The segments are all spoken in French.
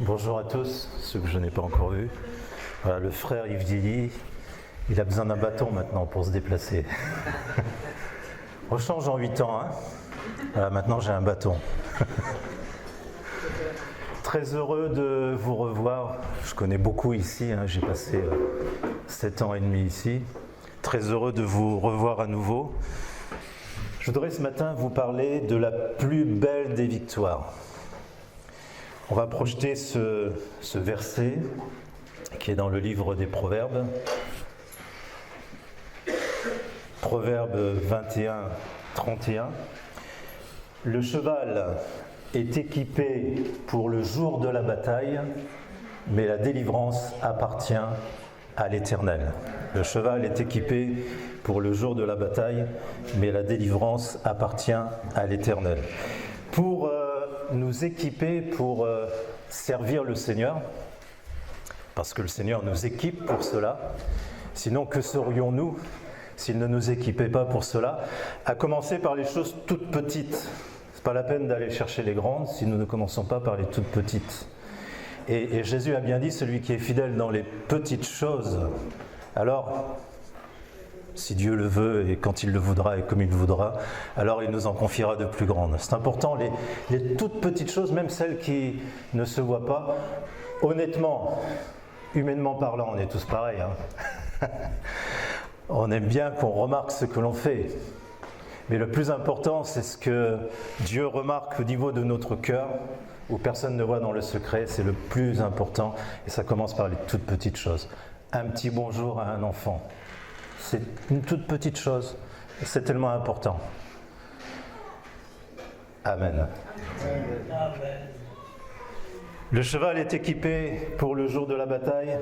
Bonjour à tous, ceux que je n'ai pas encore vus. Voilà, le frère Yves Dilly, il a besoin d'un bâton maintenant pour se déplacer. On change en 8 ans, hein. Voilà, maintenant j'ai un bâton. Très heureux de vous revoir. Je connais beaucoup ici, hein. J'ai passé 7 ans et demi ici. Très heureux de vous revoir à nouveau. Je voudrais ce matin vous parler de la plus belle des victoires. On va projeter ce verset qui est dans le livre des Proverbes. Proverbe 21, 31. Le cheval est équipé pour le jour de la bataille, mais la délivrance appartient à l'Éternel. Le cheval est équipé pour le jour de la bataille, mais la délivrance appartient à l'Éternel. Pour nous équiper pour servir le Seigneur, parce que le Seigneur nous équipe pour cela. Sinon, que serions-nous s'il ne nous équipait pas pour cela? À commencer par les choses toutes petites. C'est pas la peine d'aller chercher les grandes si nous ne commençons pas par les toutes petites. Et Jésus a bien dit, celui qui est fidèle dans les petites choses, alors, si Dieu le veut et quand il le voudra et comme il le voudra, alors il nous en confiera de plus grandes. C'est important, les toutes petites choses, même celles qui ne se voient pas. Honnêtement, humainement parlant, on est tous pareils, hein. On aime bien qu'on remarque ce que l'on fait. Mais le plus important, c'est ce que Dieu remarque au niveau de notre cœur, où personne ne voit dans le secret, c'est le plus important. Et ça commence par les toutes petites choses. Un petit bonjour à un enfant. C'est une toute petite chose, c'est tellement important. Amen. Le cheval est équipé pour le jour de la bataille,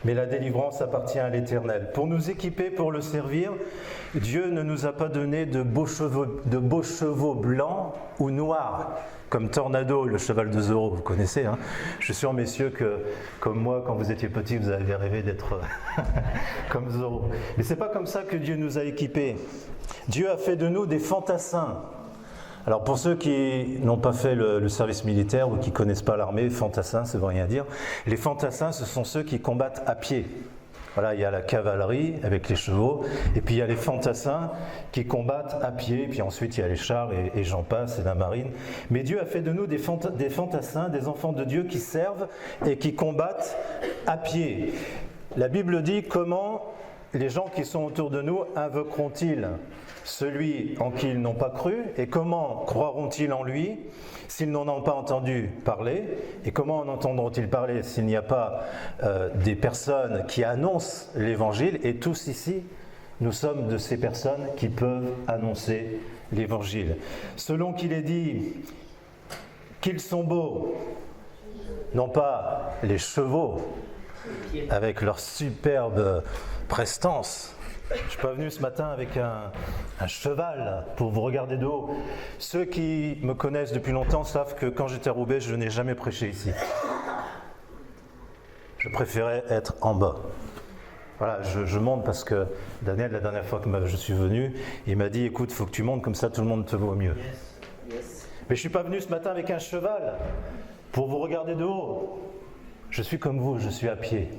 mais la délivrance appartient à l'Éternel. Pour nous équiper pour le servir, Dieu ne nous a pas donné de beaux chevaux blancs ou noirs, comme Tornado, le cheval de Zorro, vous connaissez, hein. Je suis sûr, messieurs, que comme moi, quand vous étiez petits, vous avez rêvé d'être comme Zorro. Mais c'est pas comme ça que Dieu nous a équipés. Dieu a fait de nous des fantassins. Alors pour ceux qui n'ont pas fait le service militaire ou qui ne connaissent pas l'armée, fantassins, ça ne veut rien dire. Les fantassins, ce sont ceux qui combattent à pied. Voilà, il y a la cavalerie avec les chevaux, et puis il y a les fantassins qui combattent à pied, puis ensuite il y a les chars et j'en passe, et la marine. Mais Dieu a fait de nous des fantassins, des enfants de Dieu qui servent et qui combattent à pied. La Bible dit comment les gens qui sont autour de nous invoqueront-ils celui en qui ils n'ont pas cru, et comment croiront-ils en lui s'ils n'en ont pas entendu parler, et comment en entendront-ils parler s'il n'y a pas des personnes qui annoncent l'évangile? Et tous ici, nous sommes de ces personnes qui peuvent annoncer l'évangile. Selon qu'il est dit qu'ils sont beaux, non pas les chevaux avec leur superbe prestance. Je ne suis pas venu ce matin avec un cheval pour vous regarder de haut. Ceux qui me connaissent depuis longtemps savent que quand j'étais à Roubaix, je n'ai jamais prêché ici. Je préférais être en bas. Voilà, je monte parce que Daniel, la dernière fois que je suis venu, il m'a dit, écoute, il faut que tu montes, comme ça tout le monde te voit mieux. Mais je ne suis pas venu ce matin avec un cheval pour vous regarder de haut. Je suis comme vous, je suis à pied.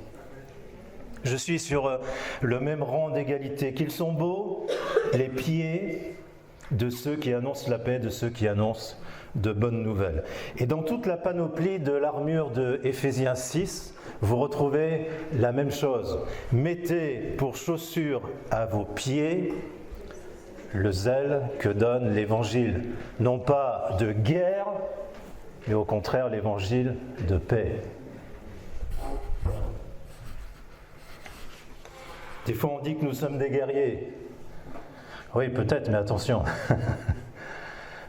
Je suis sur le même rang d'égalité. Qu'ils sont beaux, les pieds de ceux qui annoncent la paix, de ceux qui annoncent de bonnes nouvelles. Et dans toute la panoplie de l'armure de Éphésiens 6, vous retrouvez la même chose. Mettez pour chaussure à vos pieds le zèle que donne l'Évangile. Non pas de guerre, mais au contraire l'Évangile de paix. Des fois, on dit que nous sommes des guerriers. Oui, peut-être, mais attention.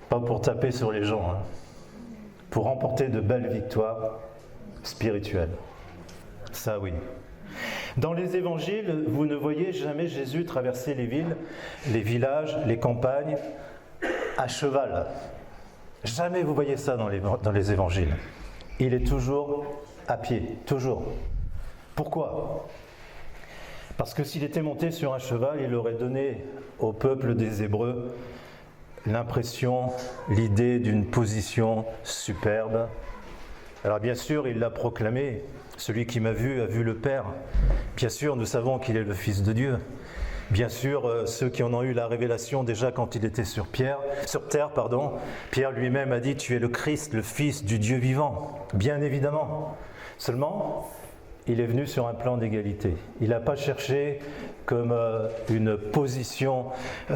Pas pour taper sur les gens, hein. Pour remporter de belles victoires spirituelles. Ça, oui. Dans les évangiles, vous ne voyez jamais Jésus traverser les villes, les villages, les campagnes, à cheval. Jamais vous voyez ça dans les évangiles. Il est toujours à pied, toujours. Pourquoi ? Parce que s'il était monté sur un cheval, il aurait donné au peuple des Hébreux l'impression, l'idée d'une position superbe, Alors bien sûr, il l'a proclamé, celui qui m'a vu a vu le Père. Bien sûr, nous savons qu'il est le Fils de Dieu. Bien sûr, ceux qui en ont eu la révélation déjà quand il était sur terre, Pierre lui-même a dit « Tu es le Christ, le Fils du Dieu vivant ». Bien évidemment. Seulement, il est venu sur un plan d'égalité. Il n'a pas cherché comme une position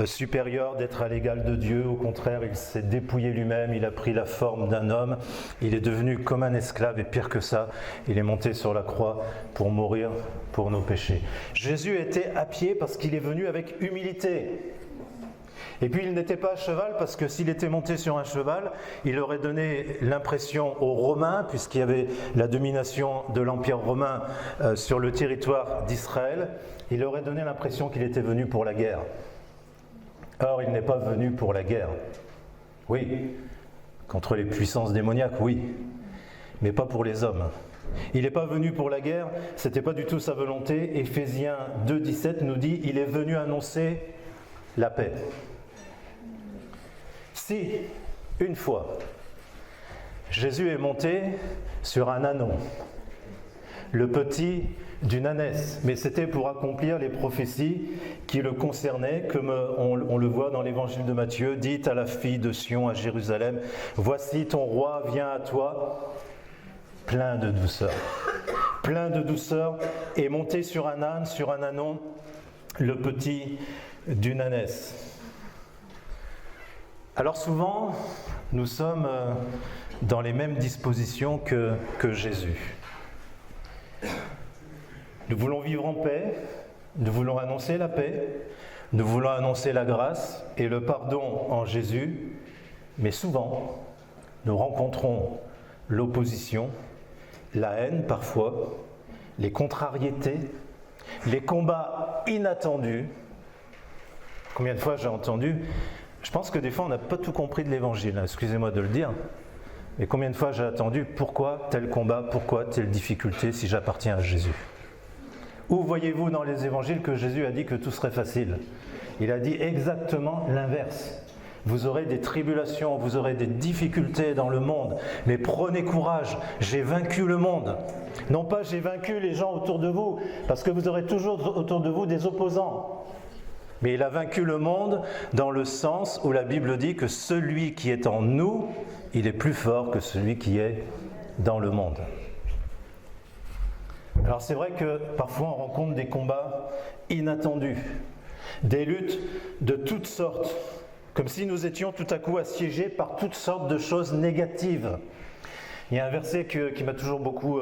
supérieure d'être à l'égal de Dieu. Au contraire, il s'est dépouillé lui-même, il a pris la forme d'un homme. Il est devenu comme un esclave et pire que ça, il est monté sur la croix pour mourir pour nos péchés. Jésus était à pied parce qu'il est venu avec humilité. Et puis il n'était pas à cheval parce que s'il était monté sur un cheval, il aurait donné l'impression aux Romains, puisqu'il y avait la domination de l'Empire romain sur le territoire d'Israël, il aurait donné l'impression qu'il était venu pour la guerre. Or, il n'est pas venu pour la guerre. Oui, contre les puissances démoniaques, oui, mais pas pour les hommes. Il n'est pas venu pour la guerre, ce n'était pas du tout sa volonté. Éphésiens 2,17 nous dit « Il est venu annoncer la paix ». Si, une fois, Jésus est monté sur un ânon, le petit d'une ânesse, mais c'était pour accomplir les prophéties qui le concernaient, comme on le voit dans l'évangile de Matthieu, « Dites à la fille de Sion, à Jérusalem, voici ton roi vient à toi, plein de douceur, et monté sur un âne, sur un ânon, le petit d'une ânesse. » Alors souvent, nous sommes dans les mêmes dispositions que Jésus. Nous voulons vivre en paix, nous voulons annoncer la paix, nous voulons annoncer la grâce et le pardon en Jésus, mais souvent, nous rencontrons l'opposition, la haine parfois, les contrariétés, les combats inattendus. Combien de fois j'ai entendu ? Je pense que des fois on n'a pas tout compris de l'évangile, excusez-moi de le dire, mais combien de fois j'ai attendu pourquoi tel combat, pourquoi telle difficulté si j'appartiens à Jésus ? Où voyez-vous dans les évangiles que Jésus a dit que tout serait facile ? Il a dit exactement l'inverse. Vous aurez des tribulations, vous aurez des difficultés dans le monde, mais prenez courage, j'ai vaincu le monde. Non pas j'ai vaincu les gens autour de vous, parce que vous aurez toujours autour de vous des opposants. Mais il a vaincu le monde dans le sens où la Bible dit que celui qui est en nous, il est plus fort que celui qui est dans le monde. Alors c'est vrai que parfois on rencontre des combats inattendus, des luttes de toutes sortes, comme si nous étions tout à coup assiégés par toutes sortes de choses négatives. Il y a un verset qui m'a toujours beaucoup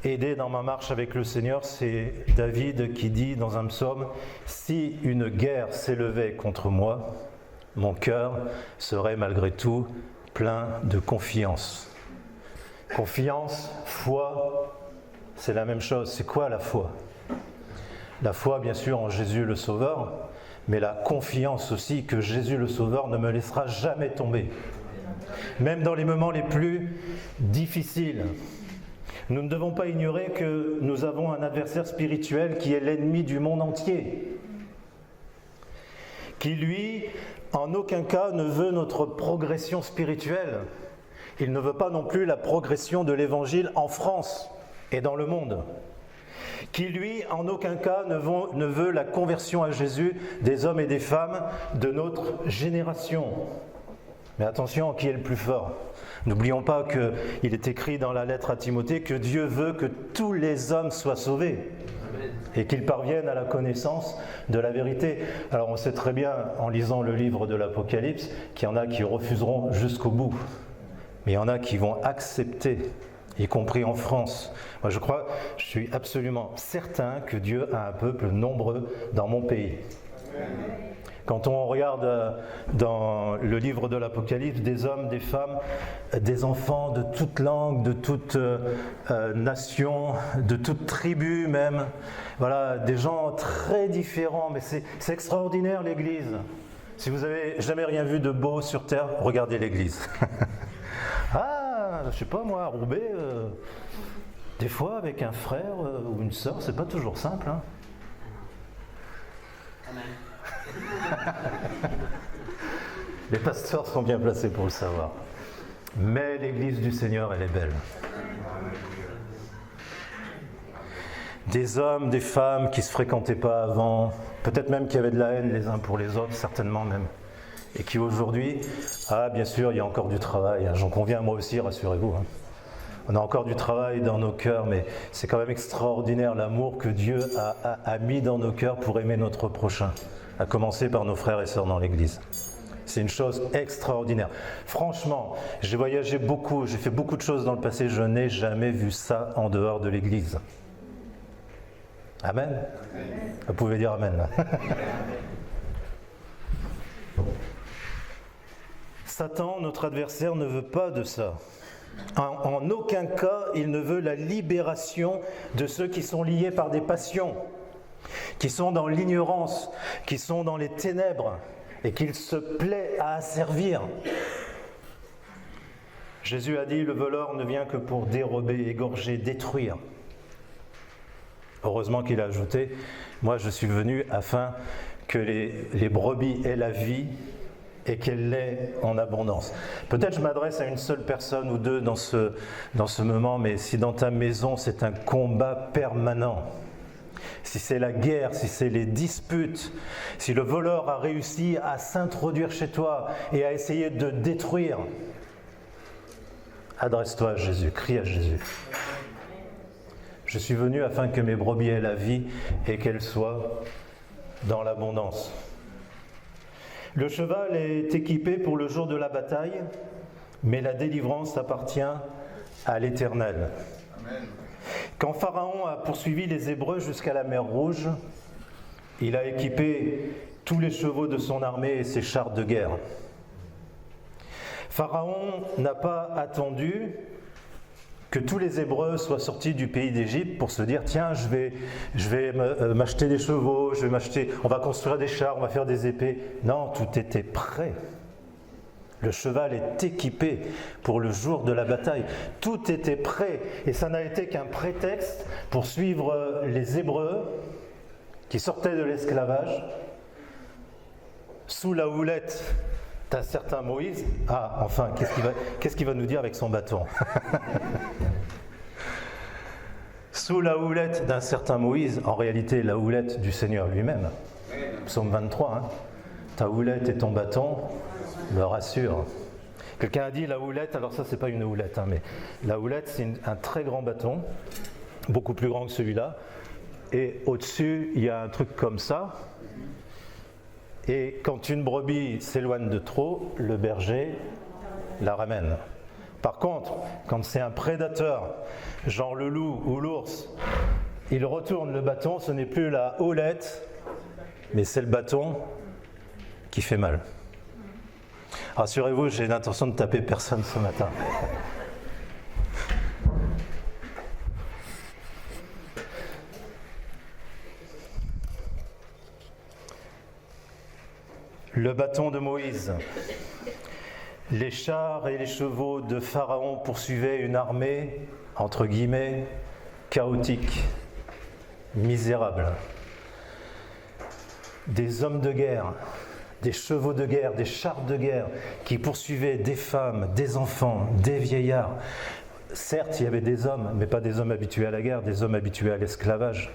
aidé dans ma marche avec le Seigneur, c'est David qui dit dans un psaume « Si une guerre s'élevait contre moi, mon cœur serait malgré tout plein de confiance. » Confiance, foi, c'est la même chose. C'est quoi la foi ? La foi, bien sûr, en Jésus le Sauveur, mais la confiance aussi que Jésus le Sauveur ne me laissera jamais tomber. Même dans les moments les plus difficiles. Nous ne devons pas ignorer que nous avons un adversaire spirituel qui est l'ennemi du monde entier, qui lui, en aucun cas, ne veut notre progression spirituelle. Il ne veut pas non plus la progression de l'Évangile en France et dans le monde. Qui lui, en aucun cas, ne veut la conversion à Jésus des hommes et des femmes de notre génération. Mais attention, qui est le plus fort ? N'oublions pas qu'il est écrit dans la lettre à Timothée que Dieu veut que tous les hommes soient sauvés et qu'ils parviennent à la connaissance de la vérité. Alors on sait très bien, en lisant le livre de l'Apocalypse, qu'il y en a qui refuseront jusqu'au bout. Mais il y en a qui vont accepter, y compris en France. Moi je suis absolument certain que Dieu a un peuple nombreux dans mon pays. Quand on regarde dans le livre de l'Apocalypse, des hommes, des femmes, des enfants de toute langue, de toute nation, de toute tribu même, voilà, des gens très différents, mais c'est extraordinaire l'Église. Si vous n'avez jamais rien vu de beau sur Terre, regardez l'Église. Ah, je sais pas moi, à Roubaix, des fois avec un frère ou une sœur, c'est pas toujours simple, hein. Les pasteurs sont bien placés pour le savoir. Mais l'Église du Seigneur, elle est belle. Des hommes, des femmes qui ne se fréquentaient pas avant, peut-être même qui avaient de la haine les uns pour les autres, certainement même, et qui aujourd'hui, bien sûr, il y a encore du travail, j'en conviens moi aussi, rassurez-vous. On a encore du travail dans nos cœurs, mais c'est quand même extraordinaire l'amour que Dieu a mis dans nos cœurs pour aimer notre prochain, à commencer par nos frères et sœurs dans l'Église. C'est une chose extraordinaire. Franchement, j'ai voyagé beaucoup, j'ai fait beaucoup de choses dans le passé, je n'ai jamais vu ça en dehors de l'Église. Amen. Vous pouvez dire Amen. Là. Satan, notre adversaire, ne veut pas de ça. En aucun cas, il ne veut la libération de ceux qui sont liés par des passions, qui sont dans l'ignorance, qui sont dans les ténèbres et qu'il se plaît à asservir. Jésus a dit, le voleur ne vient que pour dérober, égorger, détruire. Heureusement qu'il a ajouté, moi je suis venu afin que les brebis aient la vie et qu'elle l'ait en abondance. Peut-être je m'adresse à une seule personne ou deux dans ce moment, mais si dans ta maison c'est un combat permanent, si c'est la guerre, si c'est les disputes, si le voleur a réussi à s'introduire chez toi et à essayer de détruire, adresse-toi à Jésus, crie à Jésus. Je suis venu afin que mes brebis aient la vie et qu'elles soient dans l'abondance. Le cheval est équipé pour le jour de la bataille, mais la délivrance appartient à l'Éternel. Amen. Quand Pharaon a poursuivi les Hébreux jusqu'à la mer Rouge, il a équipé tous les chevaux de son armée et ses chars de guerre. Pharaon n'a pas attendu que tous les Hébreux soient sortis du pays d'Égypte pour se dire tiens, je vais m'acheter des chevaux, on va construire des chars, on va faire des épées. Non, tout était prêt. Le cheval est équipé pour le jour de la bataille. Tout était prêt et ça n'a été qu'un prétexte pour suivre les Hébreux qui sortaient de l'esclavage sous la houlette d'un certain Moïse. Enfin, qu'est-ce qu'il va nous dire avec son bâton? Sous la houlette d'un certain Moïse, en réalité la houlette du Seigneur lui-même. Psaume 23, ta houlette et ton bâton me rassurent. Quelqu'un a dit la houlette, alors ça c'est pas une houlette, mais la houlette c'est un très grand bâton, beaucoup plus grand que celui-là, et au-dessus il y a un truc comme ça. Et quand une brebis s'éloigne de trop, le berger la ramène. Par contre, quand c'est un prédateur, genre le loup ou l'ours, il retourne le bâton, ce n'est plus la houlette, mais c'est le bâton qui fait mal. Rassurez-vous, j'ai l'intention de taper personne ce matin. Le bâton de Moïse. Les chars et les chevaux de Pharaon poursuivaient une armée, entre guillemets, chaotique, misérable. Des hommes de guerre, des chevaux de guerre, des chars de guerre qui poursuivaient des femmes, des enfants, des vieillards. Certes, il y avait des hommes, mais pas des hommes habitués à la guerre, des hommes habitués à l'esclavage,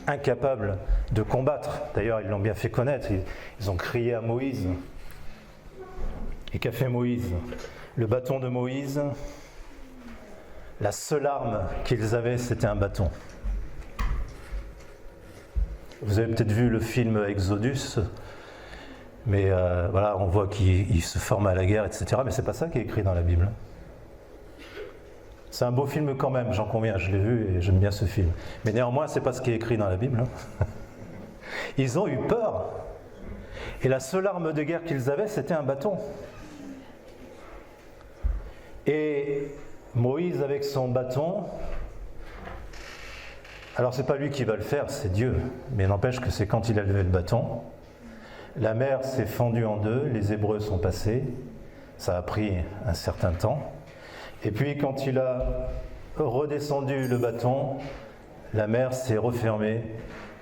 incapables de combattre. D'ailleurs, ils l'ont bien fait connaître, ils ont crié à Moïse. Et qu'a fait Moïse? Le bâton de Moïse, la seule arme qu'ils avaient, c'était un bâton. Vous avez peut-être vu le film Exodus, mais voilà, on voit qu'il se forme à la guerre, etc. Mais c'est pas ça qui est écrit dans la Bible. C'est un beau film quand même, j'en conviens, je l'ai vu et j'aime bien ce film. Mais néanmoins, c'est pas ce qui est écrit dans la Bible. Ils ont eu peur. Et la seule arme de guerre qu'ils avaient, c'était un bâton. Et Moïse, avec son bâton, alors c'est pas lui qui va le faire, c'est Dieu. Mais n'empêche que c'est quand il a levé le bâton, la mer s'est fendue en deux, les Hébreux sont passés, ça a pris un certain temps. Et puis quand il a redescendu le bâton, la mer s'est refermée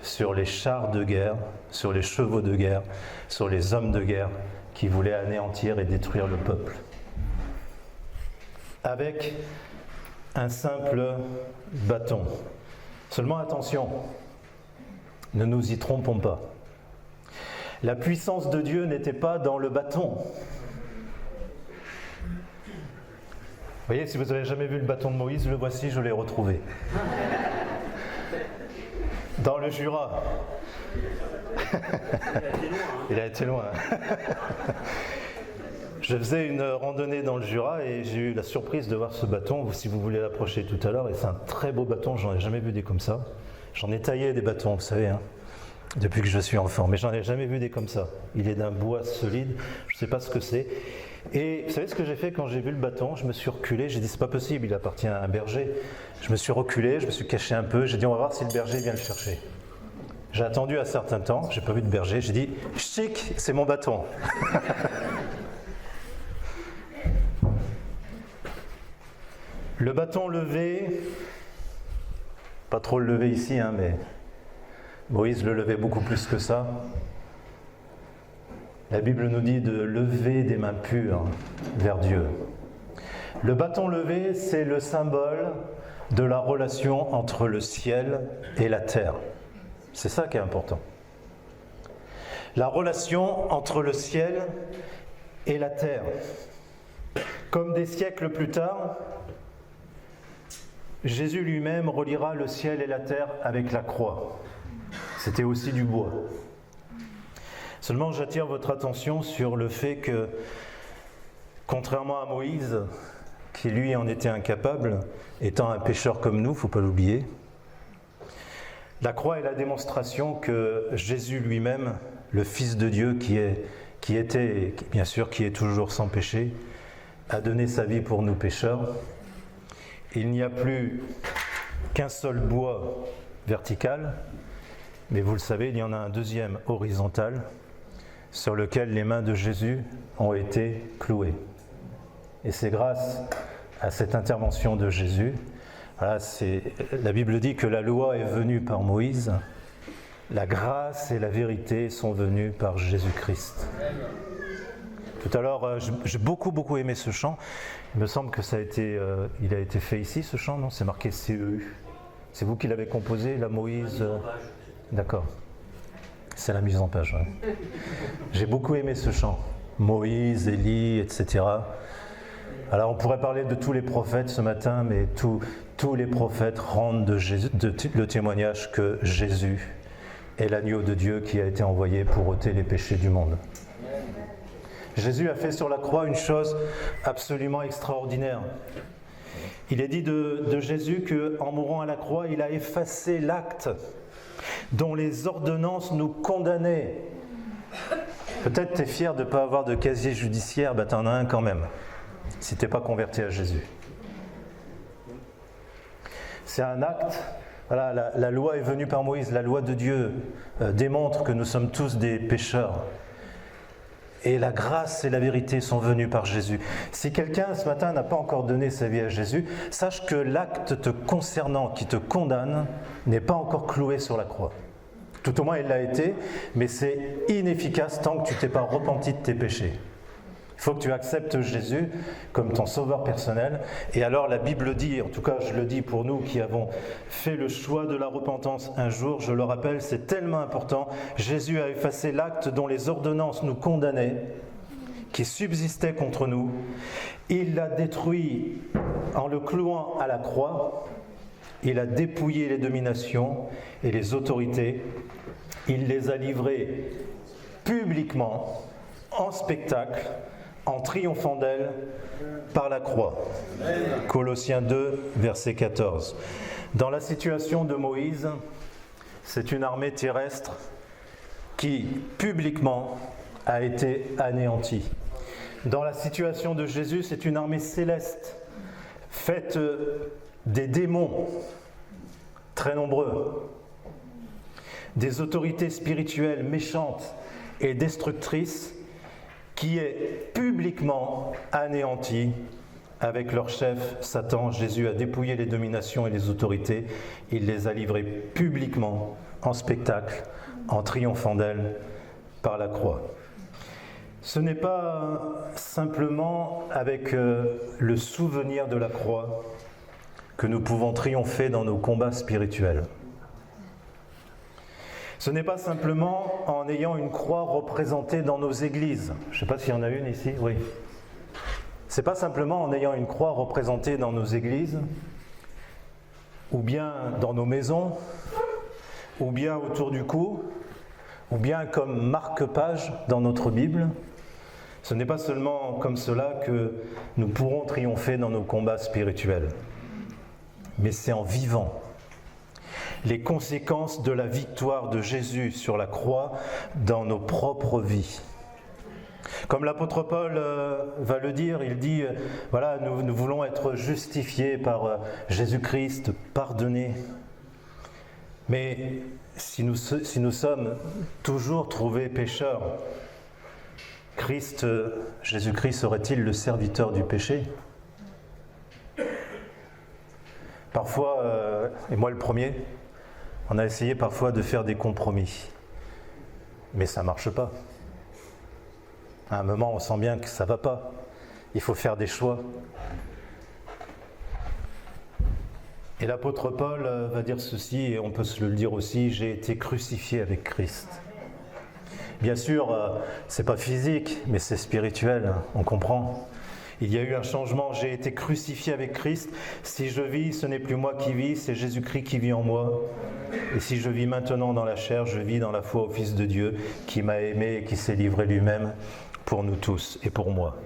sur les chars de guerre, sur les chevaux de guerre, sur les hommes de guerre qui voulaient anéantir et détruire le peuple. avec un simple bâton. Seulement attention, ne nous y trompons pas. La puissance de Dieu n'était pas dans le bâton. Vous voyez, si vous n'avez jamais vu le bâton de Moïse, le voici, je l'ai retrouvé. Dans le Jura. Il a été loin. Je faisais une randonnée dans le Jura et j'ai eu la surprise de voir ce bâton, si vous voulez l'approcher tout à l'heure, et c'est un très beau bâton, j'en ai jamais vu des comme ça. J'en ai taillé des bâtons, vous savez, depuis que je suis enfant, mais j'en ai jamais vu des comme ça. Il est d'un bois solide, je ne sais pas ce que c'est. Et vous savez ce que j'ai fait quand j'ai vu le bâton? Je me suis reculé, j'ai dit c'est pas possible, il appartient à un berger. Je me suis reculé, je me suis caché un peu, j'ai dit on va voir si le berger vient le chercher. J'ai attendu un certain temps, j'ai pas vu de berger, j'ai dit chic, c'est mon bâton. Le bâton levé, pas trop le lever ici, mais Moïse le levait beaucoup plus que ça. La Bible nous dit de lever des mains pures vers Dieu. Le bâton levé, c'est le symbole de la relation entre le ciel et la terre. C'est ça qui est important. La relation entre le ciel et la terre. Comme des siècles plus tard, Jésus lui-même reliera le ciel et la terre avec la croix. C'était aussi du bois. Seulement, j'attire votre attention sur le fait que, contrairement à Moïse, qui lui en était incapable, étant un pécheur comme nous, il ne faut pas l'oublier, la croix est la démonstration que Jésus lui-même, le Fils de Dieu qui était, bien sûr, qui est toujours sans péché, a donné sa vie pour nous pécheurs. Il n'y a plus qu'un seul bois vertical, mais vous le savez, il y en a un deuxième horizontal sur lequel les mains de Jésus ont été clouées. Et c'est grâce à cette intervention de Jésus, la Bible dit que la loi est venue par Moïse, la grâce et la vérité sont venues par Jésus-Christ. Tout à l'heure, j'ai beaucoup aimé ce chant. Il me semble que il a été fait ici, ce chant, non? C'est marqué CEU. C'est vous qui l'avez composé, la Moïse D'accord. C'est la mise en page. Ouais. J'ai beaucoup aimé ce chant. Moïse, Élie, etc. Alors on pourrait parler de tous les prophètes ce matin, mais tous les prophètes rendent le témoignage que Jésus est l'agneau de Dieu qui a été envoyé pour ôter les péchés du monde. Jésus a fait sur la croix une chose absolument extraordinaire. Il est dit de Jésus qu'en mourant à la croix, il a effacé l'acte dont les ordonnances nous condamnaient. Peut-être tu es fier de ne pas avoir de casier judiciaire, tu en as un quand même, si tu n'es pas converti à Jésus. C'est un acte, voilà, la loi est venue par Moïse, la loi de Dieu démontre que nous sommes tous des pécheurs. Et la grâce et la vérité sont venues par Jésus. Si quelqu'un ce matin n'a pas encore donné sa vie à Jésus, sache que l'acte te concernant, qui te condamne, n'est pas encore cloué sur la croix. Tout au moins il l'a été, mais c'est inefficace tant que tu ne t'es pas repenti de tes péchés. Il faut que tu acceptes Jésus comme ton sauveur personnel. Et alors la Bible dit, en tout cas je le dis pour nous qui avons fait le choix de la repentance un jour, je le rappelle, c'est tellement important. Jésus a effacé l'acte dont les ordonnances nous condamnaient, qui subsistait contre nous. Il l'a détruit en le clouant à la croix. Il a dépouillé les dominations et les autorités. Il les a livrées publiquement, en spectacle, en triomphant d'elle par la croix. Colossiens 2, verset 14. Dans la situation de Moïse, c'est une armée terrestre qui, publiquement, a été anéantie. Dans la situation de Jésus, c'est une armée céleste, faite des démons, très nombreux, des autorités spirituelles méchantes et destructrices, qui est publiquement anéanti avec leur chef Satan. Jésus a dépouillé les dominations et les autorités, il les a livrées publiquement, en spectacle, en triomphant d'elles par la croix. Ce n'est pas simplement avec le souvenir de la croix que nous pouvons triompher dans nos combats spirituels. Ce n'est pas simplement en ayant une croix représentée dans nos églises. Je ne sais pas s'il y en a une ici, oui. Ce n'est pas simplement en ayant une croix représentée dans nos églises, ou bien dans nos maisons, ou bien autour du cou, ou bien comme marque-page dans notre Bible. Ce n'est pas seulement comme cela que nous pourrons triompher dans nos combats spirituels, mais c'est en vivant les conséquences de la victoire de Jésus sur la croix dans nos propres vies. Comme l'apôtre Paul va le dire, il dit, voilà, nous voulons être justifiés par Jésus-Christ, pardonnés. Mais si nous sommes toujours trouvés pécheurs, Jésus-Christ serait-il le serviteur du péché ? Parfois, et moi le premier, on a essayé parfois de faire des compromis, mais ça ne marche pas. À un moment, on sent bien que ça ne va pas. Il faut faire des choix. Et l'apôtre Paul va dire ceci, et on peut se le dire aussi, j'ai été crucifié avec Christ. Bien sûr, ce n'est pas physique, mais c'est spirituel, on comprend. Il y a eu un changement, j'ai été crucifié avec Christ. Si je vis, ce n'est plus moi qui vis, c'est Jésus-Christ qui vit en moi. Et si je vis maintenant dans la chair, je vis dans la foi au Fils de Dieu, qui m'a aimé et qui s'est livré lui-même pour nous tous et pour moi.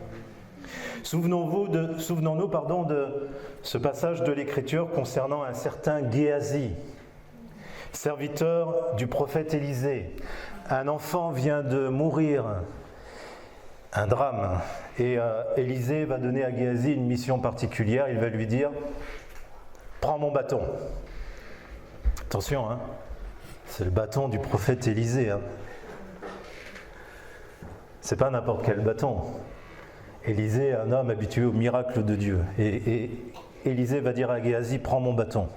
Souvenons-nous de ce passage de l'Écriture concernant un certain Géasi, serviteur du prophète Élisée. Un enfant vient de mourir, un drame, et Élisée va donner à Géasi une mission particulière. Il va lui dire « Prends mon bâton ». Attention, c'est le bâton du prophète Élisée. C'est pas n'importe quel bâton. Élisée est un homme habitué au miracle de Dieu. Et Élisée va dire à Géasi, prends mon bâton.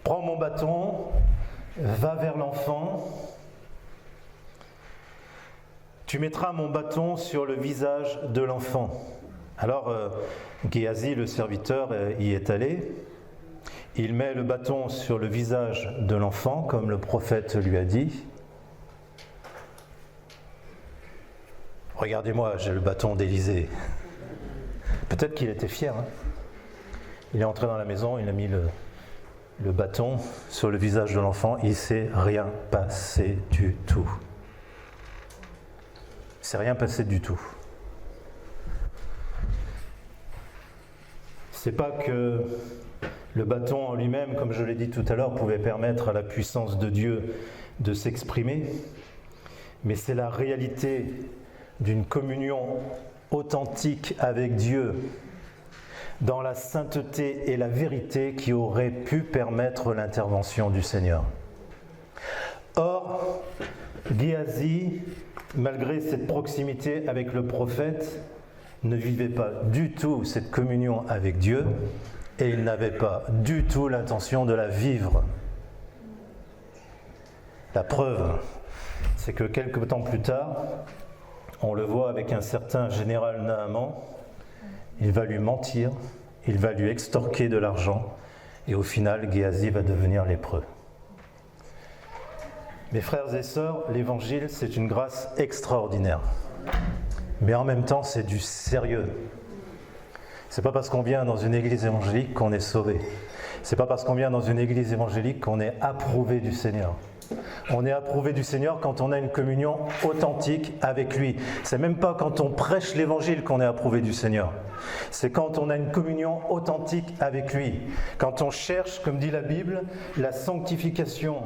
Prends mon bâton, va vers l'enfant. Tu mettras mon bâton sur le visage de l'enfant. Alors, Géasi, le serviteur, y est allé. Il met le bâton sur le visage de l'enfant, comme le prophète lui a dit. Regardez-moi, j'ai le bâton d'Élisée. Peut-être qu'il était fier. Il est entré dans la maison, il a mis le bâton sur le visage de l'enfant. Il ne s'est rien passé du tout. Il ne s'est rien passé du tout. C'est pas que le bâton en lui-même, comme je l'ai dit tout à l'heure, pouvait permettre à la puissance de Dieu de s'exprimer, mais c'est la réalité d'une communion authentique avec Dieu dans la sainteté et la vérité qui aurait pu permettre l'intervention du Seigneur. Or, Géasi, malgré cette proximité avec le prophète, ne vivait pas du tout cette communion avec Dieu et il n'avait pas du tout l'intention de la vivre. La preuve, c'est que quelques temps plus tard, on le voit avec un certain général Naaman, il va lui mentir, il va lui extorquer de l'argent et au final, Géasi va devenir lépreux. Mes frères et sœurs, l'évangile, c'est une grâce extraordinaire. Mais en même temps, c'est du sérieux. C'est pas parce qu'on vient dans une église évangélique qu'on est sauvé. C'est pas parce qu'on vient dans une église évangélique qu'on est approuvé du Seigneur. On est approuvé du Seigneur quand on a une communion authentique avec lui. C'est même pas quand on prêche l'évangile qu'on est approuvé du Seigneur. C'est quand on a une communion authentique avec lui. Quand on cherche, comme dit la Bible, la sanctification,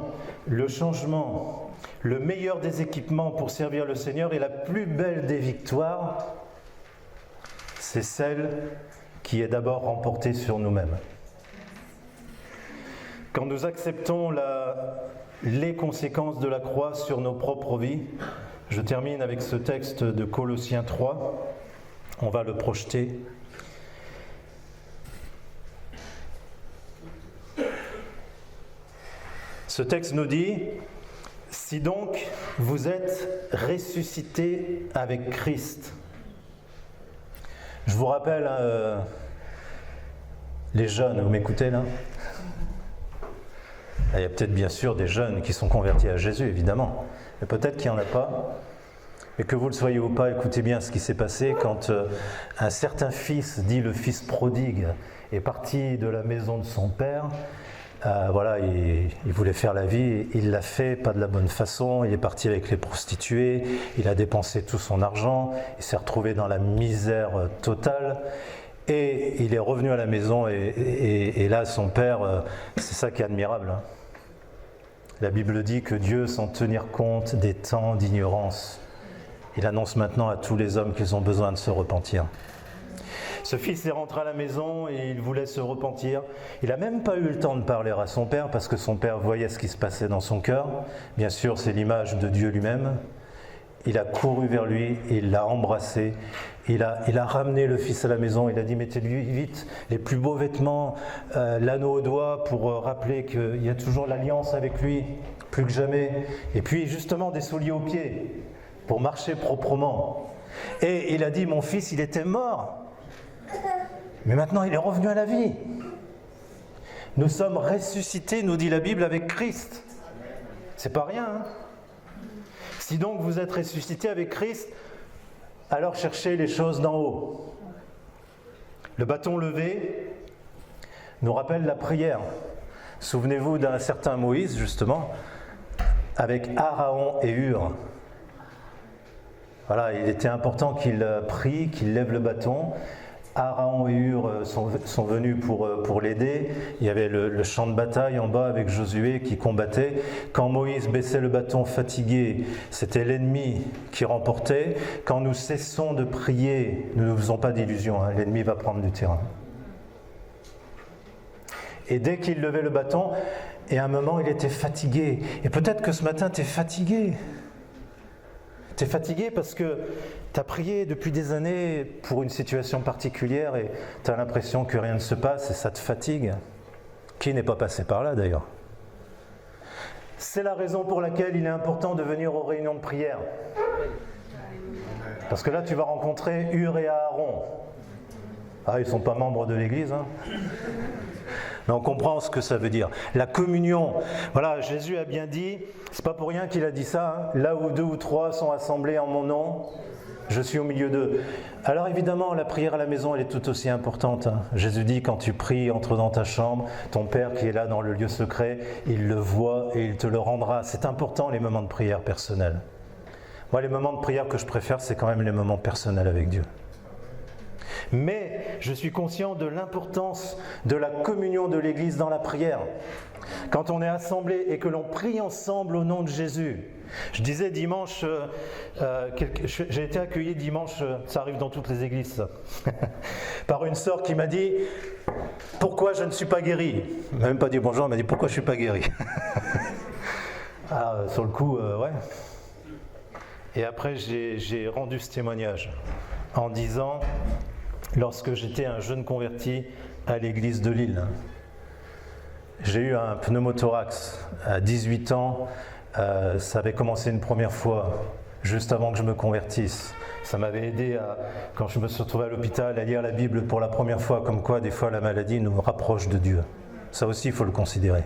le changement, le meilleur des équipements pour servir le Seigneur et la plus belle des victoires, c'est celle qui est d'abord remportée sur nous-mêmes. Quand nous acceptons les conséquences de la croix sur nos propres vies, je termine avec ce texte de Colossiens 3, on va le projeter. Ce texte nous dit « Si donc vous êtes ressuscités avec Christ, je vous rappelle, les jeunes, vous m'écoutez là ? Il y a peut-être bien sûr des jeunes qui sont convertis à Jésus, évidemment, mais peut-être qu'il n'y en a pas. Et que vous le soyez ou pas, écoutez bien ce qui s'est passé quand un certain fils, dit le fils prodigue, est parti de la maison de son père. Il voulait faire la vie, il l'a fait, pas de la bonne façon, il est parti avec les prostituées, il a dépensé tout son argent, il s'est retrouvé dans la misère totale, et il est revenu à la maison, et là son père, c'est ça qui est admirable. Hein. La Bible dit que Dieu, sans tenir compte des temps d'ignorance, il annonce maintenant à tous les hommes qu'ils ont besoin de se repentir. Ce fils est rentré à la maison et il voulait se repentir. Il n'a même pas eu le temps de parler à son père parce que son père voyait ce qui se passait dans son cœur. Bien sûr, c'est l'image de Dieu lui-même. Il a couru vers lui, il l'a embrassé, il a ramené le fils à la maison, il a dit « mettez-lui vite les plus beaux vêtements, l'anneau au doigt pour rappeler qu'il y a toujours l'alliance avec lui, plus que jamais. Et puis justement des souliers aux pieds pour marcher proprement. Et il a dit « mon fils, il était mort. Mais maintenant, il est revenu à la vie. Nous sommes ressuscités, nous dit la Bible, avec Christ. » C'est pas rien, hein ? Si donc vous êtes ressuscités avec Christ, alors cherchez les choses d'en haut. Le bâton levé nous rappelle la prière. Souvenez-vous d'un certain Moïse, justement, avec Aaron et Hur. Voilà, il était important qu'il prie, qu'il lève le bâton. Aaron et Hur sont venus pour l'aider. Il y avait le champ de bataille en bas avec Josué qui combattait. Quand Moïse baissait le bâton fatigué, c'était l'ennemi qui remportait. Quand nous cessons de prier, nous ne nous faisons pas d'illusions, hein, l'ennemi va prendre du terrain. Et dès qu'il levait le bâton, et à un moment il était fatigué. Et peut-être que ce matin tu es fatigué. Tu es fatigué parce que tu as prié depuis des années pour une situation particulière et tu as l'impression que rien ne se passe et ça te fatigue. Qui n'est pas passé par là d'ailleurs ? C'est la raison pour laquelle il est important de venir aux réunions de prière. Parce que là tu vas rencontrer Hur et Aaron. Ah, ils ne sont pas membres de l'église, hein ? Mais on comprend ce que ça veut dire. La communion, voilà, Jésus a bien dit, c'est pas pour rien qu'il a dit ça, hein, là où 2 ou 3 sont assemblés en mon nom, je suis au milieu d'eux. Alors évidemment, la prière à la maison, elle est tout aussi importante. Hein. Jésus dit, quand tu pries, entre dans ta chambre, ton Père qui est là dans le lieu secret, il le voit et il te le rendra. C'est important les moments de prière personnels. Moi, les moments de prière que je préfère, c'est quand même les moments personnels avec Dieu. Mais je suis conscient de l'importance de la communion de l'Église dans la prière. Quand on est assemblés et que l'on prie ensemble au nom de Jésus. Je disais dimanche, j'ai été accueilli dimanche, ça arrive dans toutes les églises ça, par une sœur qui m'a dit « Pourquoi je ne suis pas guéri ?» Elle m'a même pas dit bonjour, elle m'a dit « Pourquoi je ne suis pas guéri ?» Sur le coup, ouais. Et après j'ai rendu ce témoignage en disant, lorsque j'étais un jeune converti à l'église de Lille, j'ai eu un pneumothorax à 18 ans, ça avait commencé une première fois, juste avant que je me convertisse. Ça m'avait aidé, quand je me suis retrouvé à l'hôpital, à lire la Bible pour la première fois, comme quoi des fois la maladie nous rapproche de Dieu. Ça aussi, il faut le considérer.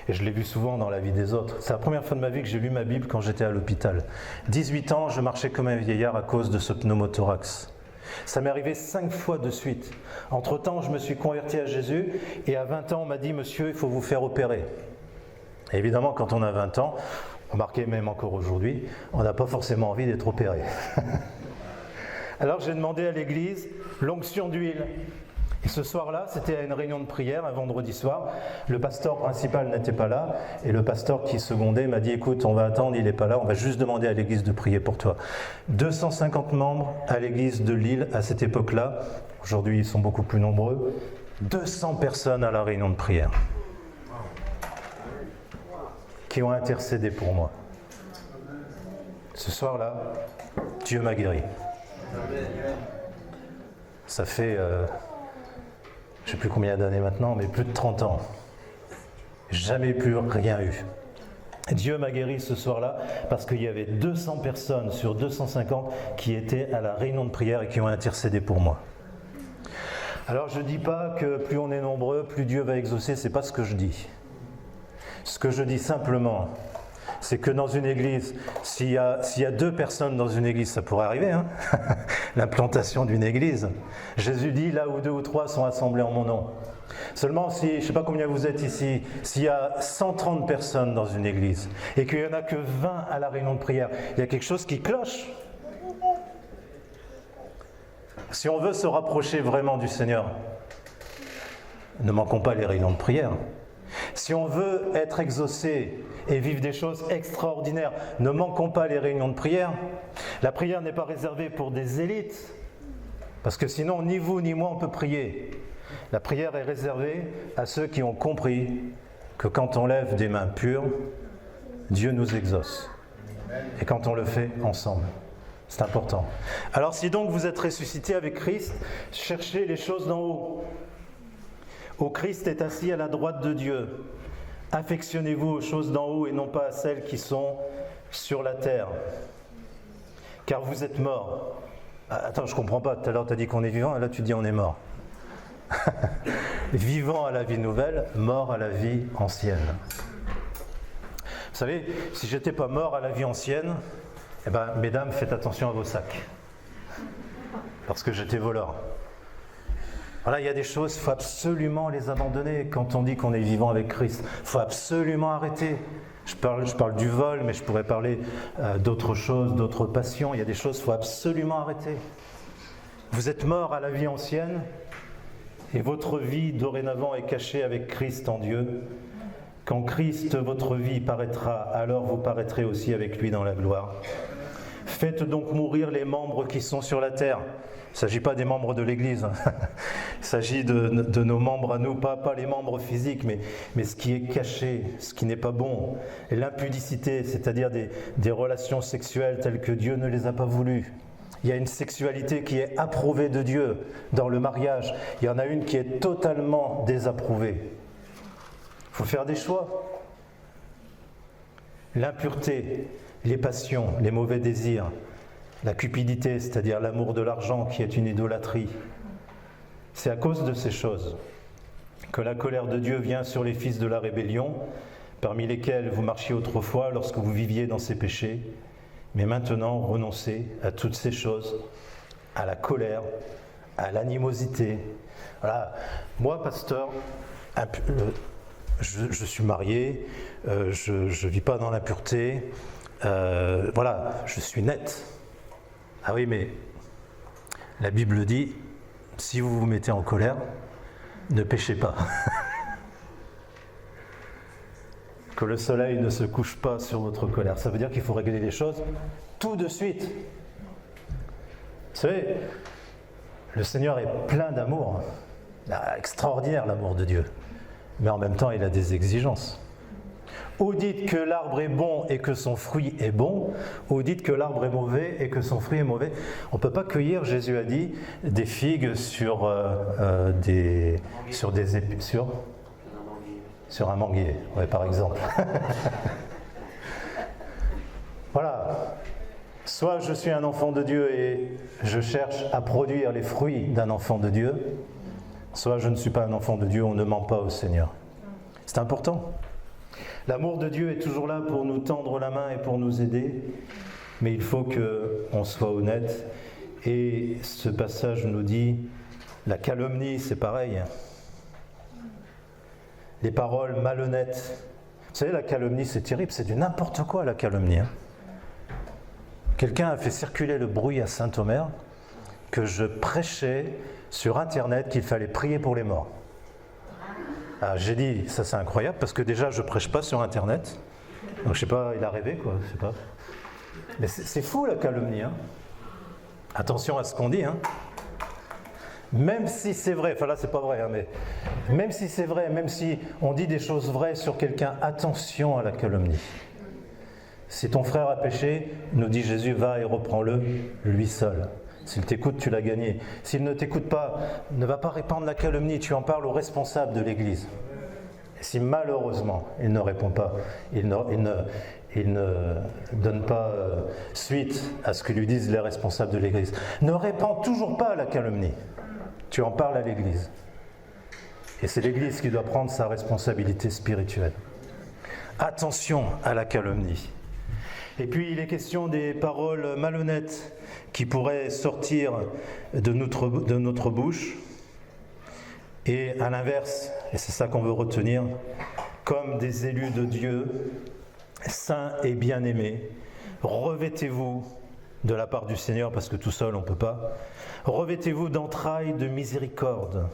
Et je l'ai vu souvent dans la vie des autres. C'est la première fois de ma vie que j'ai lu ma Bible quand j'étais à l'hôpital. 18 ans, je marchais comme un vieillard à cause de ce pneumothorax. Ça m'est arrivé 5 fois de suite. Entre-temps, je me suis converti à Jésus et à 20 ans, on m'a dit « Monsieur, il faut vous faire opérer ». Et évidemment, quand on a 20 ans, remarquez même encore aujourd'hui, on n'a pas forcément envie d'être opéré. Alors j'ai demandé à l'église l'onction d'huile. Et ce soir-là, c'était à une réunion de prière, un vendredi soir. Le pasteur principal n'était pas là. Et le pasteur qui secondait m'a dit « Écoute, on va attendre, il n'est pas là, on va juste demander à l'église de prier pour toi. » 250 membres à l'église de Lille à cette époque-là. Aujourd'hui, ils sont beaucoup plus nombreux. 200 personnes à la réunion de prière qui ont intercédé pour moi. Ce soir-là, Dieu m'a guéri. Ça fait... je ne sais plus combien d'années maintenant, mais plus de 30 ans. Jamais plus rien eu. Dieu m'a guéri ce soir-là parce qu'il y avait 200 personnes sur 250 qui étaient à la réunion de prière et qui ont intercédé pour moi. Alors je ne dis pas que plus on est nombreux, plus Dieu va exaucer, c'est pas ce que je dis. Ce que je dis simplement, c'est que dans une église, s'il y a 2 personnes dans une église, ça pourrait arriver, hein l'implantation d'une église. Jésus dit, là où 2 ou 3 sont assemblés en mon nom. Seulement, si, je ne sais pas combien vous êtes ici, s'il y a 130 personnes dans une église et qu'il n'y en a que 20 à la réunion de prière, il y a quelque chose qui cloche. Si on veut se rapprocher vraiment du Seigneur, ne manquons pas les réunions de prière. Si on veut être exaucé et vivre des choses extraordinaires, ne manquons pas les réunions de prière. La prière n'est pas réservée pour des élites, parce que sinon, ni vous ni moi, on peut prier. La prière est réservée à ceux qui ont compris que quand on lève des mains pures, Dieu nous exauce. Et quand on le fait ensemble. C'est important. Alors si donc vous êtes ressuscité avec Christ, cherchez les choses d'en haut. Où Christ est assis à la droite de Dieu. Affectionnez-vous aux choses d'en haut et non pas à celles qui sont sur la terre. Car vous êtes morts. Attends, je ne comprends pas. Tout à l'heure, tu as dit qu'on est vivant et là, tu dis on est mort. Vivant à la vie nouvelle, mort à la vie ancienne. Vous savez, si je n'étais pas mort à la vie ancienne, eh ben, mesdames, faites attention à vos sacs. Parce que j'étais voleur. Voilà, il y a des choses, il faut absolument les abandonner. Quand on dit qu'on est vivant avec Christ, il faut absolument arrêter. Je parle du vol, mais je pourrais parler d'autres choses, d'autres passions. Il y a des choses qu'il faut absolument arrêter. Vous êtes mort à la vie ancienne et votre vie dorénavant est cachée avec Christ en Dieu. Quand Christ, votre vie, paraîtra, alors vous paraîtrez aussi avec lui dans la gloire. Faites donc mourir les membres qui sont sur la terre. Il ne s'agit pas des membres de l'Église, il s'agit de nos membres à nous, pas les membres physiques, mais ce qui est caché, ce qui n'est pas bon. Et l'impudicité, c'est-à-dire des relations sexuelles telles que Dieu ne les a pas voulues. Il y a une sexualité qui est approuvée de Dieu dans le mariage. Il y en a une qui est totalement désapprouvée. Il faut faire des choix. L'impureté, les passions, les mauvais désirs, la cupidité, c'est-à-dire l'amour de l'argent qui est une idolâtrie. C'est à cause de ces choses que la colère de Dieu vient sur les fils de la rébellion, parmi lesquels vous marchiez autrefois lorsque vous viviez dans ces péchés, mais maintenant renoncez à toutes ces choses, à la colère, à l'animosité. Voilà. Moi, pasteur, je suis marié, je ne vis pas dans l'impureté, voilà, je suis net. Ah oui, mais la Bible dit, si vous vous mettez en colère, ne péchez pas. Que le soleil ne se couche pas sur votre colère. Ça veut dire qu'il faut régler les choses tout de suite. Vous savez, le Seigneur est plein d'amour. Extraordinaire l'amour de Dieu. Mais en même temps, il a des exigences. Ou dites que l'arbre est bon et que son fruit est bon, ou dites que l'arbre est mauvais et que son fruit est mauvais. On ne peut pas cueillir, Jésus a dit, des figues sur un manguier, ouais, par exemple. Voilà. Soit je suis un enfant de Dieu et je cherche à produire les fruits d'un enfant de Dieu, soit je ne suis pas un enfant de Dieu, on ne ment pas au Seigneur. C'est important. L'amour de Dieu est toujours là pour nous tendre la main et pour nous aider, mais il faut qu'on soit honnête. Et ce passage nous dit, la calomnie, c'est pareil. Les paroles malhonnêtes. Vous savez, la calomnie, c'est terrible, c'est du n'importe quoi, la calomnie. Quelqu'un a fait circuler le bruit à Saint-Omer que je prêchais sur Internet qu'il fallait prier pour les morts. Alors, j'ai dit, ça c'est incroyable, parce que déjà, je ne prêche pas sur Internet. Donc, je sais pas, il a rêvé, quoi, je sais pas. Mais c'est fou, la calomnie. Attention à ce qu'on dit. Même si c'est vrai, enfin là, c'est pas vrai, mais même si c'est vrai, même si on dit des choses vraies sur quelqu'un, attention à la calomnie. Si ton frère a péché, nous dit Jésus, va et reprends-le, lui seul. S'il t'écoute, tu l'as gagné. S'il ne t'écoute pas, ne va pas répandre la calomnie, tu en parles aux responsables de l'Église. Si malheureusement il ne répond pas, il ne donne pas suite à ce que lui disent les responsables de l'Église, ne répands toujours pas la calomnie. Tu en parles à l'Église. Et c'est l'Église qui doit prendre sa responsabilité spirituelle. Attention à la calomnie. Et puis il est question des paroles malhonnêtes qui pourraient sortir de notre bouche. Et à l'inverse, et c'est ça qu'on veut retenir, comme des élus de Dieu, saints et bien-aimés, revêtez-vous de la part du Seigneur, parce que tout seul on ne peut pas, revêtez-vous d'entrailles de miséricorde,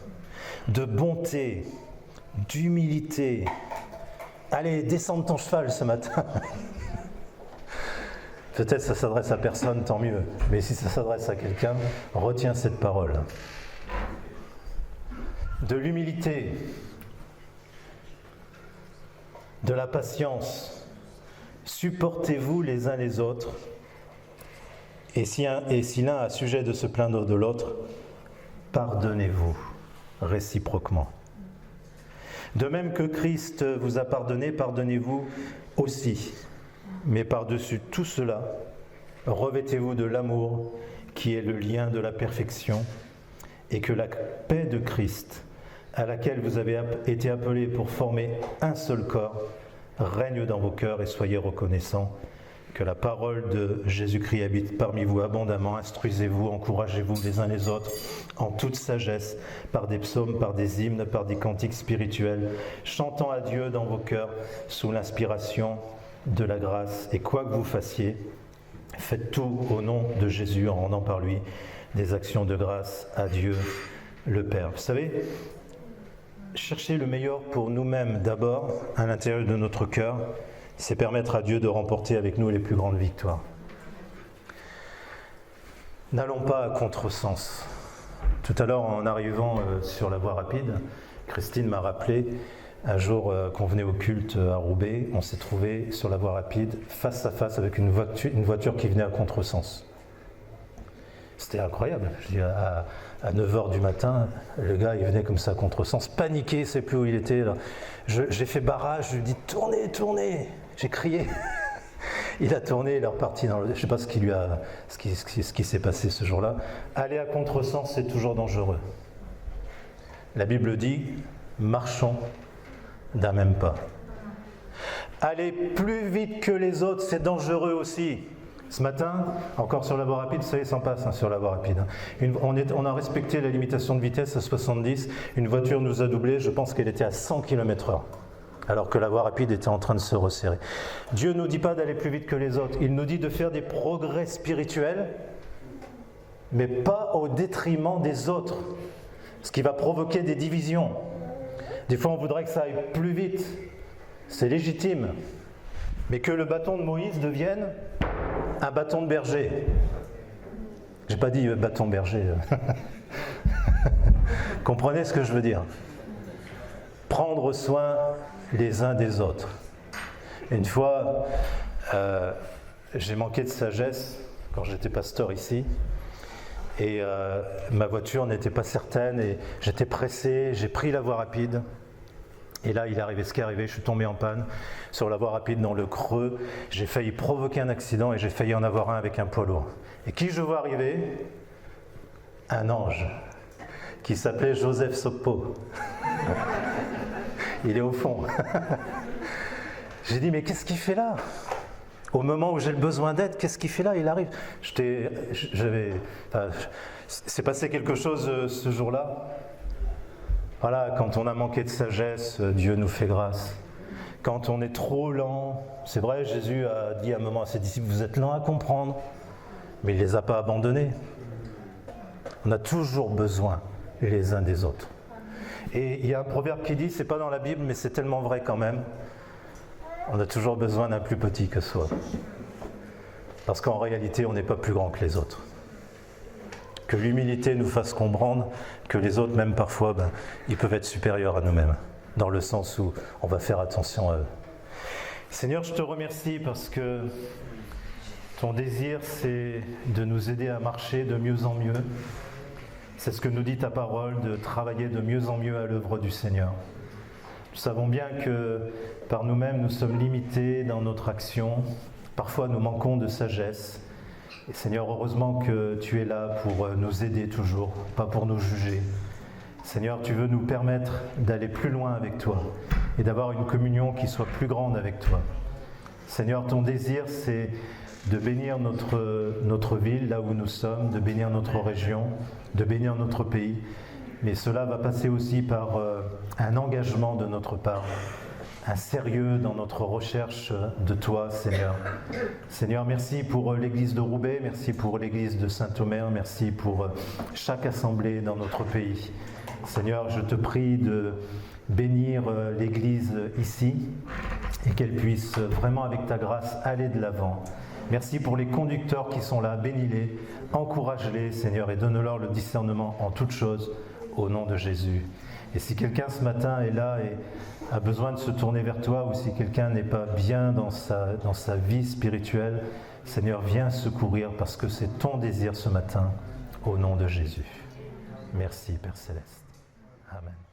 de bonté, d'humilité. Allez, descends de ton cheval ce matin. Peut-être ça s'adresse à personne, tant mieux. Mais si ça s'adresse à quelqu'un, retiens cette parole. De l'humilité, de la patience, supportez-vous les uns les autres, et si l'un a sujet de se plaindre de l'autre, pardonnez-vous réciproquement. De même que Christ vous a pardonné, pardonnez-vous aussi. Mais par-dessus tout cela, revêtez-vous de l'amour qui est le lien de la perfection, et que la paix de Christ, à laquelle vous avez été appelés pour former un seul corps, règne dans vos cœurs, et soyez reconnaissants. Que la parole de Jésus-Christ habite parmi vous abondamment. Instruisez-vous, encouragez-vous les uns les autres en toute sagesse, par des psaumes, par des hymnes, par des cantiques spirituels, chantant à Dieu dans vos cœurs sous l'inspiration de la grâce. Et quoi que vous fassiez, faites tout au nom de Jésus en rendant par lui des actions de grâce à Dieu le Père. Vous savez, chercher le meilleur pour nous-mêmes d'abord à l'intérieur de notre cœur, c'est permettre à Dieu de remporter avec nous les plus grandes victoires. N'allons pas à contresens. Tout à l'heure, en arrivant sur la voie rapide, Christine m'a rappelé, un jour qu'on venait au culte à Roubaix, on s'est trouvé sur la voie rapide, face à face avec une voiture qui venait à contresens. C'était incroyable. Je dis, à 9h du matin, le gars, il venait comme ça à contresens, paniqué, il ne sait plus où il était. Là. J'ai fait barrage, je lui ai dit « Tournez, tournez !» J'ai crié. Il a tourné, il est reparti dans le... Je ne sais pas ce qui s'est passé ce jour-là. Aller à contresens, c'est toujours dangereux. La Bible dit « Marchons d'un même pas ». Aller plus vite que les autres, c'est dangereux aussi. Ce matin, encore sur la voie rapide, vous savez, ça en passe sur la voie rapide. On a respecté la limitation de vitesse à 70. Une voiture nous a doublé, je pense qu'elle était à 100 km/h, alors que la voie rapide était en train de se resserrer. Dieu ne nous dit pas d'aller plus vite que les autres. Il nous dit de faire des progrès spirituels, mais pas au détriment des autres, ce qui va provoquer des divisions. Des fois, on voudrait que ça aille plus vite. C'est légitime. Mais que le bâton de Moïse devienne un bâton de berger. J'ai pas dit bâton berger. Comprenez ce que je veux dire. Prendre soin les uns des autres. Une fois, j'ai manqué de sagesse quand j'étais pasteur ici. Et ma voiture n'était pas certaine et j'étais pressé, j'ai pris la voie rapide. Et là, il est arrivé ce qui est arrivé, je suis tombé en panne sur la voie rapide dans le creux. J'ai failli provoquer un accident et j'ai failli en avoir un avec un poids lourd. Et qui je vois arriver ? Un ange qui s'appelait Joseph Sokpo. Il est au fond. J'ai dit, mais qu'est-ce qu'il fait là ? Au moment où j'ai le besoin d'aide, qu'est-ce qu'il fait là ? Il arrive. C'est passé quelque chose ce jour-là. Voilà, quand on a manqué de sagesse, Dieu nous fait grâce. Quand on est trop lent, c'est vrai, Jésus a dit à un moment à ses disciples, vous êtes lents à comprendre, mais il ne les a pas abandonnés. On a toujours besoin les uns des autres. Et il y a un proverbe qui dit, c'est pas dans la Bible, mais c'est tellement vrai quand même, on a toujours besoin d'un plus petit que soi. Parce qu'en réalité, on n'est pas plus grand que les autres. Que l'humilité nous fasse comprendre que les autres, même parfois, ils peuvent être supérieurs à nous-mêmes, dans le sens où on va faire attention à eux. Seigneur, je te remercie parce que ton désir, c'est de nous aider à marcher de mieux en mieux. C'est ce que nous dit ta parole, de travailler de mieux en mieux à l'œuvre du Seigneur. savons bien que par nous-mêmes, nous sommes limités dans notre action. Parfois, nous manquons de sagesse. Et Seigneur, heureusement que tu es là pour nous aider toujours, pas pour nous juger. Seigneur, tu veux nous permettre d'aller plus loin avec toi et d'avoir une communion qui soit plus grande avec toi. Seigneur, ton désir, c'est de bénir notre ville, là où nous sommes, de bénir notre région, de bénir notre pays. Mais cela va passer aussi par un engagement de notre part, un sérieux dans notre recherche de toi, Seigneur. Seigneur, merci pour l'église de Roubaix, merci pour l'église de Saint-Omer, merci pour chaque assemblée dans notre pays. Seigneur, je te prie de bénir l'église ici et qu'elle puisse vraiment, avec ta grâce, aller de l'avant. Merci pour les conducteurs qui sont là, bénis-les, encourage-les, Seigneur, et donne-leur le discernement en toutes choses, au nom de Jésus. Et si quelqu'un ce matin est là et a besoin de se tourner vers toi, ou si quelqu'un n'est pas bien dans sa vie spirituelle, Seigneur, viens secourir parce que c'est ton désir ce matin, au nom de Jésus. Merci, Père Céleste. Amen.